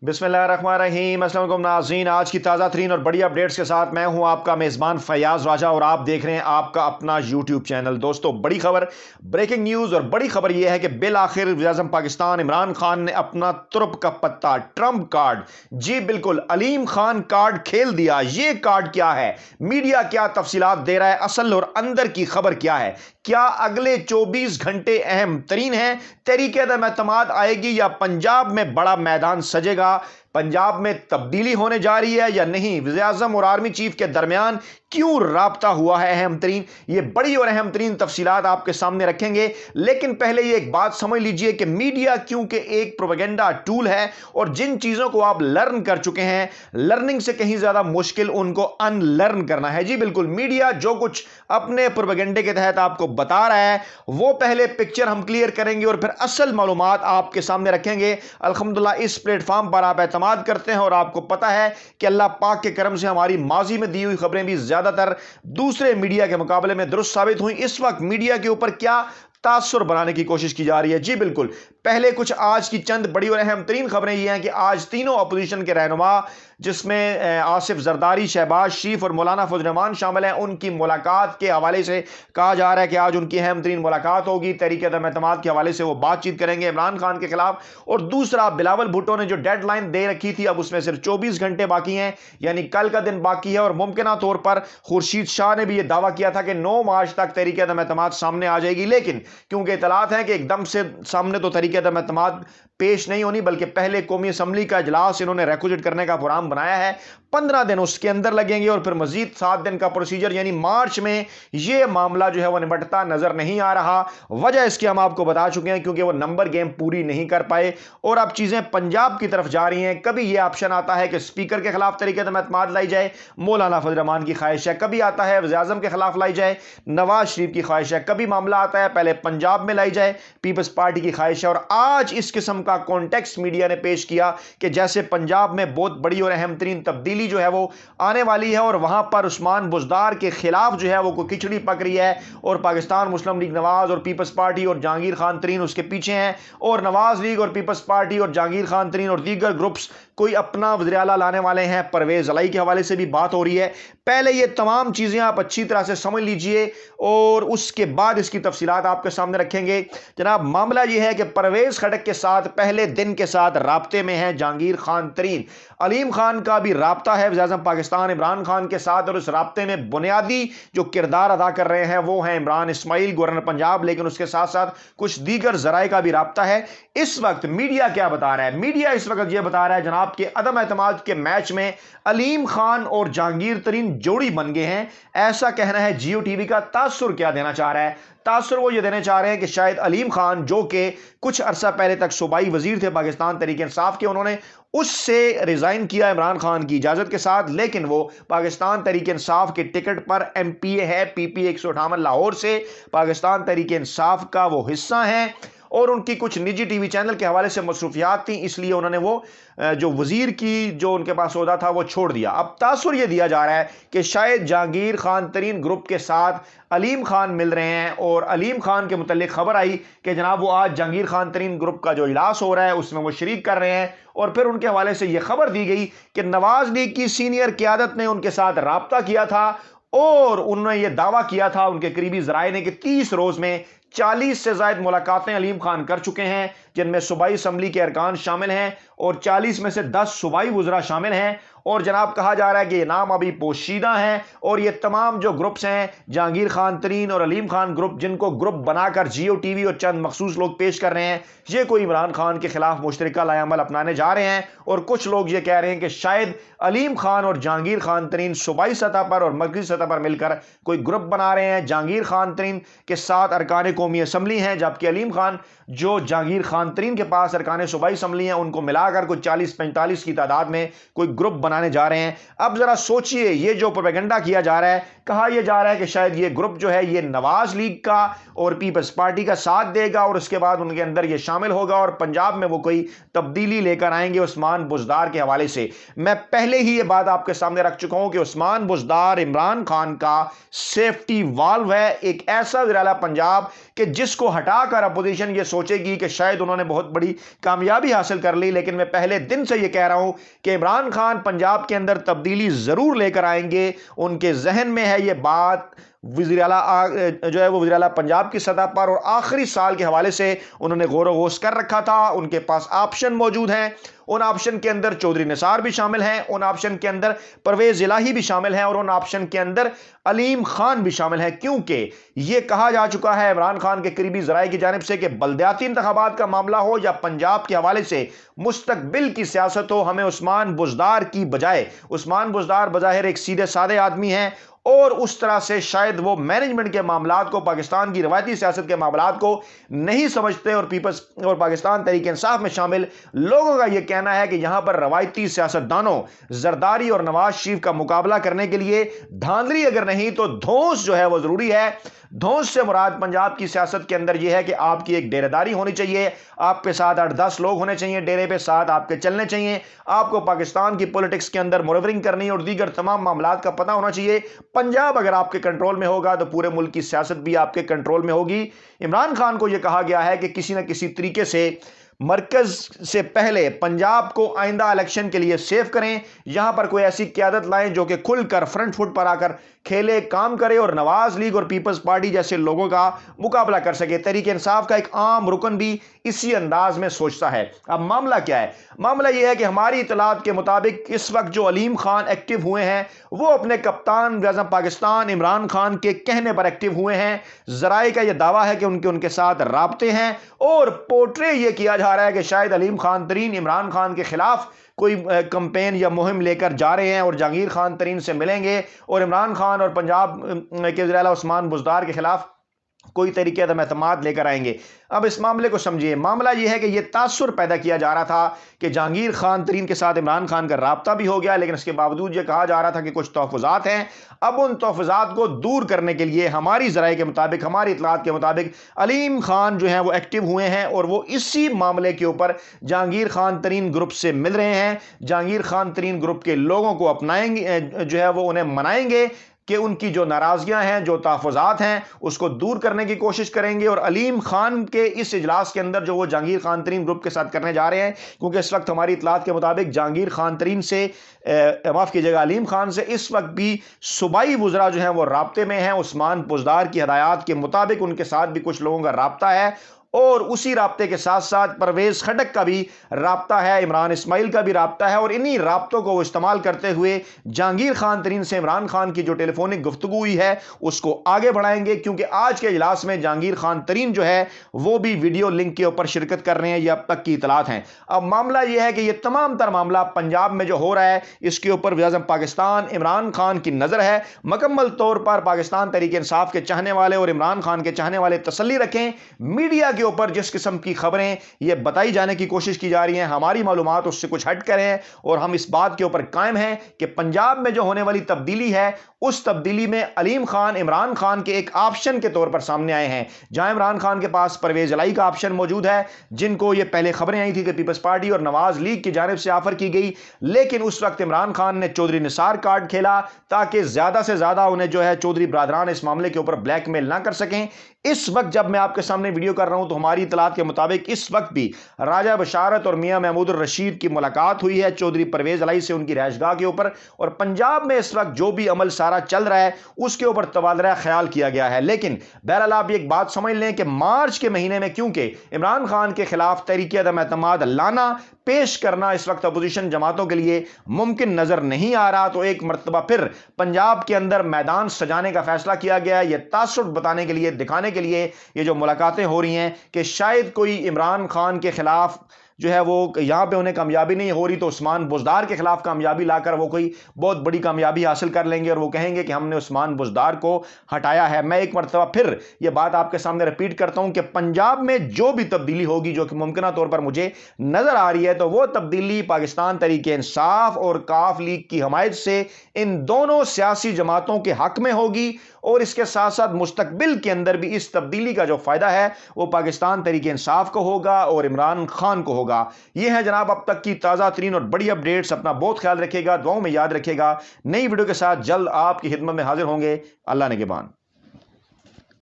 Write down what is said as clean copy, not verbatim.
बिस्मिल्लाहिर्रहमानिर्रहीम। अस्सलाम वालेकुम नाज़रीन, आज की ताज़ा तरीन और बड़ी अपडेट्स के साथ मैं हूं आपका मेज़बान फयाज़ राजा और आप देख रहे हैं आपका अपना यूट्यूब चैनल। दोस्तों, बड़ी खबर, ब्रेकिंग न्यूज़ और बड़ी खबर यह है कि बिल आखिर वज़ीर-ए-आज़म पाकिस्तान इमरान खान ने अपना तुर्प का पत्ता, ट्रंप कार्ड, जी बिल्कुल अलीम खान कार्ड खेल दिया। ये कार्ड क्या है, मीडिया क्या तफसीलात दे रहा है, असल और अंदर की खबर क्या है, क्या अगले 24 घंटे अहम तरीन है, तहरीक-ए-एतमाद आएगी या पंजाब में बड़ा मैदान सजेगा, पंजाब में तब्दीली होने जा रही है या नहीं, वज़ीर-ए-आज़म और आर्मी चीफ के दरमियान क्यों राब्ता हुआ है अहम तरीन, ये बड़ी और अहम तरीन तफसीलात आपके सामने रखेंगे। लेकिन पहले ये एक बात समझ लीजिए कि मीडिया क्योंकि एक प्रोपेगेंडा टूल है और जिन चीज़ों को आप लर्न कर चुके हैं, लर्निंग से कहीं ज़्यादा मुश्किल उनको अनलर्न करना है। जी बिल्कुल, मीडिया जो कुछ अपने प्रोपेगेंडे के तहत आपको बता रहा है वो पहले पिक्चर हम क्लियर करेंगे और फिर असल मालूमात आपके सामने रखेंगे। अल्हम्दुलिल्लाह इस प्लेटफॉर्म पर आप एतमाद करते हैं और आपको पता है कि अल्लाह पाक के करम से हमारी माजी में दी हुई खबरें भी ज्यादातर दूसरे मीडिया के मुकाबले में दुरुस्त साबित हुई। इस वक्त मीडिया के ऊपर क्या तासुर बनाने की कोशिश की जा रही है, जी बिल्कुल। पहले कुछ आज की चंद बड़ी और अहम तरीन खबरें ये हैं कि आज तीनों अपोजिशन के रहनुमा, जिसमें आसिफ जरदारी, शहबाज शरीफ और मौलाना फजल रहमान शामिल हैं, उनकी मुलाकात के हवाले से कहा जा रहा है कि आज उनकी अहम तरीन मुलाकात होगी। तहरीक-ए-एतमाद के हवाले से वो बातचीत करेंगे इमरान खान के खिलाफ। और दूसरा, बिलावल भुट्टो ने जो डेडलाइन दे रखी थी, अब उसमें सिर्फ 24 घंटे बाकी हैं, यानी कल का दिन बाकी है। और मुमकिना तौर पर खुर्शीद शाह ने भी यह दावा किया था कि 9 मार्च तक तहरीक-ए-एतमाद सामने आ जाएगी। लेकिन क्योंकि इतलात हैं कि एकदम से सामने तो तहरीक-ए-एतमाद पेश नहीं होनी, बल्कि पहले कौमी असम्बली का इजलास इन्होंने रेक्विजिट करने का प्रोग्राम बनाया है, 15 दिन उसके अंदर लगेंगे और फिर मजीद 7 दिन का प्रोसीजर, यानी मार्च में यह मामला जो है वह निपटता नजर नहीं आ रहा। वजह इसकी हम आपको बता चुके हैं, क्योंकि वो नंबर गेम पूरी नहीं कर पाए और अब चीजें पंजाब की तरफ जा रही हैं। कभी यह ऑप्शन आता है कि स्पीकर के खिलाफ तहरीक-ए-एतमाद लाई जाए, मौलाना फजल रहमान की ख्वाहिश है। कभी आता है वज़ीर-ए-आज़म के खिलाफ लाई जाए, नवाज शरीफ की ख्वाहिश है। कभी मामला आता है पहले पंजाब में लाई जाए, पीपल्स पार्टी की ख्वाहिश है। और आज इस किस्म का कॉन्टेक्स्ट मीडिया ने पेश किया कि जैसे पंजाब में बहुत बड़ी और अहम तरीन तब्दीली जो है वो आने वाली है और वहां पर उस्मान बुज़दार के खिलाफ जो है वो कोई खिचड़ी पक रही है और पाकिस्तान मुस्लिम लीग नवाज और पीपल्स पार्टी और जहांगीर खान तरीन उसके पीछे हैं, और नवाज लीग और पीपल्स पार्टी और जहांगीर खान तरीन और दीगर ग्रुप्स कोई अपना वज़ीर आला लाने वाले हैं। परवेज अलाई के हवाले से भी बात हो रही है। पहले ये तमाम चीजें आप अच्छी तरह से समझ लीजिए और उसके बाद इसकी तफसीलात आपके सामने रखेंगे। जनाब, मामला यह है कि परवेज खटक के साथ पहले दिन के साथ राब्ते में है जहांगीर खान तरीन। अलीम खान का भी राब्ता है वज़ीर-ए-आज़म पाकिस्तान इमरान खान के साथ, और उस राब्ते में बुनियादी जो किरदार अदा कर रहे हैं वो हैं इमरान इस्माइल, गवर्नर पंजाब, लेकिन उसके साथ साथ कुछ दीगर जराए का भी राब्ता है। इस वक्त मीडिया क्या बता रहा है, मीडिया इस वक्त यह बता रहा है जनाब के अदम एतमाद के मैच में अलीम खान और जहांगीर तरीन जोड़ी बन गए हैं, ऐसा कहना है जियो टीवी का। तासुर क्या देना चाह रहा है, तासुर वो ये देना चाह रहे हैं कि शायद अलीम खान, जो कि कुछ अरसा पहले तक सूबाई वजीर थे पाकिस्तान तहरीक इंसाफ के, उन्होंने उससे रिजाइन किया इमरान खान की इजाजत के साथ, लेकिन वो पाकिस्तान तहरीक इंसाफ के टिकट पर एमपीए है, पीपी 158 लाहौर से पाकिस्तान तहरीक इंसाफ का वो हिस्सा है और उनकी कुछ निजी टीवी चैनल के हवाले से मसरूफियात थी, इसलिए उन्होंने वो जो वजीर की जो उनके पास ओहदा था वो छोड़ दिया। अब तासुर ये दिया जा रहा है कि शायद जहांगीर खान तरीन ग्रुप के साथ अलीम खान मिल रहे हैं और अलीम खान के मुतल्लिक खबर आई कि जनाब वो आज जहांगीर खान तरीन ग्रुप का जो इजलास हो रहा है उसमें वो शरीक कर रहे हैं। और फिर उनके हवाले से यह खबर दी गई कि नवाज लीग की सीनियर क़यादत ने उनके साथ राब्ता किया था और उन्होंने यह दावा किया था उनके करीबी जराए ने कि 30 रोज में 40 से ज्यादा मुलाकातें अलीम खान कर चुके हैं, जिनमें सूबाई असम्बली के अरकान शामिल हैं और 40 में से 10 सूबाई वज़रा शामिल हैं। और जनाब कहा जा रहा है कि ये नाम अभी पोशीदा हैं और ये तमाम जो ग्रुप्स हैं, जहांगीर खान तरीन और अलीम खान ग्रुप, जिनको ग्रुप बनाकर जियो टीवी और चंद मखसूस लोग पेश कर रहे हैं, ये कोई इमरान खान के खिलाफ मुश्तरका लाएअमल अपनाने जा रहे हैं। और कुछ लोग ये कह रहे हैं कि शायद अलीम खान और जहांगीर खान तरीन सूबाई सतह पर और मरकजी सतह पर मिलकर कोई ग्रुप बना रहे हैं। जहांगीर खान तरीन के साथ अरकान कौमी असम्बली हैं, जबकि अलीम खान जो जहांगीर खान तरीन के पास अरकान सूबाई असम्बली हैं, उनको मिलाकर कुछ 40-45 की तादाद में कोई ग्रुप बनाने जा रहे हैं। अब जरा सोचिए, ये जो प्रोपेगेंडा किया जा रहा है, कहा यह जा रहा है कि शायद ये ग्रुप जो है ये नवाज लीग का और पीपल्स पार्टी का साथ देगा और उसके बाद उनके अंदर ये शामिल होगा और पंजाब में वो कोई तब्दीली लेकर आएंगे उस्मान बुज़दार के हवाले से। मैं पहले ही ये बात आपके सामने रख चुका हूं कि उस्मान बुज़दार इमरान खान का सेफ्टी वाल्व है, एक ऐसा वज़ीर आला पंजाब कि जिसको हटाकर अपोजिशन ये सोचेगी कि शायद उन्होंने انہوں نے بہت بڑی کامیابی حاصل کر لی، لیکن میں پہلے دن سے یہ کہہ رہا ہوں کہ عمران خان پنجاب کے اندر تبدیلی ضرور لے کر آئیں گے۔ ان کے ذہن میں ہے یہ بات، وزیر اعلیٰ جو ہے وہ وزیر اعلیٰ پنجاب کی سطح پر، اور آخری سال کے حوالے سے انہوں نے غور و خوض کر رکھا تھا۔ ان کے پاس آپشن موجود ہیں، ان آپشن کے اندر چودھری نثار بھی شامل ہیں، ان آپشن کے اندر پرویز الہی بھی شامل ہیں، اور ان آپشن کے اندر علیم خان بھی شامل ہیں، کیونکہ یہ کہا جا چکا ہے عمران خان کے قریبی ذرائع کی جانب سے کہ بلدیاتی انتخابات کا معاملہ ہو یا پنجاب کے حوالے سے مستقبل کی سیاست ہو، ہمیں عثمان بزدار کی بجائے، عثمان بزدار بظاہر ایک سیدھے سادے آدمی ہیں اور اس طرح سے شاید وہ مینجمنٹ کے معاملات کو، پاکستان کی روایتی سیاست کے معاملات کو نہیں سمجھتے، اور پیپلز اور پاکستان تحریک انصاف میں شامل لوگوں کا یہ کہنا ہے کہ یہاں پر روایتی سیاستدانوں زرداری اور نواز شریف کا مقابلہ کرنے کے لیے دھاندلی اگر نہیں تو دھونس جو ہے وہ ضروری ہے۔ دھونس سے مراد پنجاب کی سیاست کے اندر یہ ہے کہ آپ کی ایک ڈیرے داری ہونی چاہیے، آپ کے ساتھ 8-10 لوگ ہونے چاہیے ڈیرے پہ، ساتھ آپ کے چلنے چاہیے، آپ کو پاکستان کی پولیٹکس کے اندر منورنگ کرنی اور دیگر تمام معاملات کا پتہ ہونا چاہیے۔ پنجاب اگر آپ کے کنٹرول میں ہوگا تو پورے ملک کی سیاست بھی آپ کے کنٹرول میں ہوگی۔ عمران خان کو یہ کہا گیا ہے کہ کسی نہ کسی طریقے سے مرکز سے پہلے پنجاب کو آئندہ الیکشن کے لیے سیو کریں، یہاں پر کوئی ایسی قیادت لائیں جو کہ کھل کر فرنٹ فٹ پر آ کر کھیلے، کام کرے اور نواز لیگ اور پیپلز پارٹی جیسے لوگوں کا مقابلہ کر سکے۔ تحریک انصاف کا ایک عام رکن بھی اسی انداز میں سوچتا ہے۔ اب معاملہ کیا ہے؟ معاملہ یہ ہے کہ ہماری اطلاعات کے مطابق اس وقت جو علیم خان ایکٹیو ہوئے ہیں وہ اپنے کپتان وزیر اعظم پاکستان عمران خان کے کہنے پر ایکٹیو ہوئے ہیں۔ ذرائع کا یہ دعویٰ ہے کہ ان کے ساتھ رابطے ہیں، اور پورٹرے یہ کیا جا رہا ہے کہ شاید علیم خان ترین عمران خان کے خلاف کوئی کمپین یا مہم لے کر جا رہے ہیں اور جہانگیر خان ترین سے ملیں گے، اور عمران خان اور پنجاب کے وزیر اعلیٰ عثمان بزدار کے خلاف کوئی طریقے عدم اعتماد لے کر آئیں گے۔ اب اس معاملے کو سمجھیے، معاملہ یہ ہے کہ یہ تاثر پیدا کیا جا رہا تھا کہ جہانگیر خان ترین کے ساتھ عمران خان کا رابطہ بھی ہو گیا، لیکن اس کے باوجود یہ کہا جا رہا تھا کہ کچھ تحفظات ہیں۔ اب ان تحفظات کو دور کرنے کے لیے ہماری ذرائع کے مطابق، ہماری اطلاعات کے مطابق علیم خان جو ہیں وہ ایکٹیو ہوئے ہیں، اور وہ اسی معاملے کے اوپر جہانگیر خان ترین گروپ سے مل رہے ہیں، جہانگیر خان ترین گروپ کے لوگوں کو اپنائیں گے، جو ہے وہ انہیں منائیں گے کہ ان کی جو ناراضگیاں ہیں، جو تحفظات ہیں، اس کو دور کرنے کی کوشش کریں گے۔ اور علیم خان کے اس اجلاس کے اندر جو وہ جہانگیر خان ترین گروپ کے ساتھ کرنے جا رہے ہیں، کیونکہ اس وقت ہماری اطلاعات کے مطابق جہانگیر خان ترین سے معاف کیجیے گا علیم خان سے اس وقت بھی صوبائی وزراء جو ہیں وہ رابطے میں ہیں۔ عثمان بزدار کی ہدایات کے مطابق ان کے ساتھ بھی کچھ لوگوں کا رابطہ ہے، اور اسی رابطے کے ساتھ ساتھ پرویز خٹک کا بھی رابطہ ہے، عمران اسماعیل کا بھی رابطہ ہے، اور انہی رابطوں کو وہ استعمال کرتے ہوئے جہانگیر خان ترین سے عمران خان کی جو ٹیلی فونک گفتگو ہوئی ہے اس کو آگے بڑھائیں گے، کیونکہ آج کے اجلاس میں جہانگیر خان ترین جو ہے وہ بھی ویڈیو لنک کے اوپر شرکت کر رہے ہیں، یہ اب تک کی اطلاعات ہیں۔ اب معاملہ یہ ہے کہ یہ تمام تر معاملہ پنجاب میں جو ہو رہا ہے اس کے اوپر وزیر اعظم پاکستان عمران خان کی نظر ہے۔ مکمل طور پر پاکستان تحریک انصاف کے چاہنے والے اور عمران خان کے چاہنے والے تسلی رکھیں، میڈیا کے اوپر جس قسم کی خبریں یہ بتائی جانے کی کوشش کی جا رہی ہیں، ہماری معلومات اس سے کچھ ہٹ کر ہیں، اور ہم اس بات کے اوپر قائم ہیں کہ پنجاب میں جو ہونے والی تبدیلی ہے اس تبدیلی میں علیم خان عمران خان کے ایک آپشن کے طور پر سامنے آئے ہیں۔ جہاں عمران خان کے پاس پرویز الہی کا آپشن موجود ہے، جن کو یہ پہلے خبریں آئی تھی کہ پیپلز پارٹی اور نواز لیگ کی جانب سے آفر کی گئی، لیکن اس وقت عمران خان نے چودھری نثار کارڈ کھیلا تاکہ زیادہ سے زیادہ انہیں جو ہے چودھری برادران اس معاملے کے اوپر بلیک میل نہ کر سکیں۔ اس وقت جب میں آپ کے سامنے ویڈیو کر رہا ہوں تو ہماری اطلاعات کے مطابق اس وقت بھی راجہ بشارت اور میاں محمود الرشید کی ملاقات ہوئی ہے چودھری پرویز الہی سے ان کی رہائش گاہ کے اوپر، اور پنجاب میں اس وقت جو بھی عمل سارا چل رہا ہے اس کے اوپر تبادلہ خیال کیا گیا ہے۔ لیکن بہرحال آپ ایک بات سمجھ لیں کہ مارچ کے مہینے میں کیونکہ عمران خان کے خلاف تحریک عدم اعتماد لانا پیش کرنا اس وقت اپوزیشن جماعتوں کے لیے ممکن نظر نہیں آ رہا، تو ایک مرتبہ پھر پنجاب کے اندر میدان سجانے کا فیصلہ کیا گیا ہے، یہ تاثر بتانے کے لیے، دکھانے کے لیے یہ جو ملاقاتیں ہو رہی ہیں کہ شاید کوئی عمران خان کے خلاف جو ہے وہ یہاں پہ انہیں کامیابی نہیں ہو رہی تو عثمان بزدار کے خلاف کامیابی لا کر وہ کوئی بہت بڑی کامیابی حاصل کر لیں گے، اور وہ کہیں گے کہ ہم نے عثمان بزدار کو ہٹایا ہے۔ میں ایک مرتبہ پھر یہ بات آپ کے سامنے ریپیٹ کرتا ہوں کہ پنجاب میں جو بھی تبدیلی ہوگی جو کہ ممکنہ طور پر مجھے نظر آ رہی ہے، تو وہ تبدیلی پاکستان تحریک انصاف اور کاف لیگ کی حمایت سے ان دونوں سیاسی جماعتوں کے حق میں ہوگی، اور اس کے ساتھ ساتھ مستقبل کے اندر بھی اس تبدیلی کا جو فائدہ ہے وہ پاکستان تحریک انصاف کو ہوگا اور عمران خان کو ہوگا۔ یہ ہے جناب اب تک کی تازہ ترین اور بڑی اپڈیٹس۔ اپنا بہت خیال رکھے گا، دعاؤں میں یاد رکھے گا۔ نئی ویڈیو کے ساتھ جلد آپ کی خدمت میں حاضر ہوں گے۔ اللہ نگہبان۔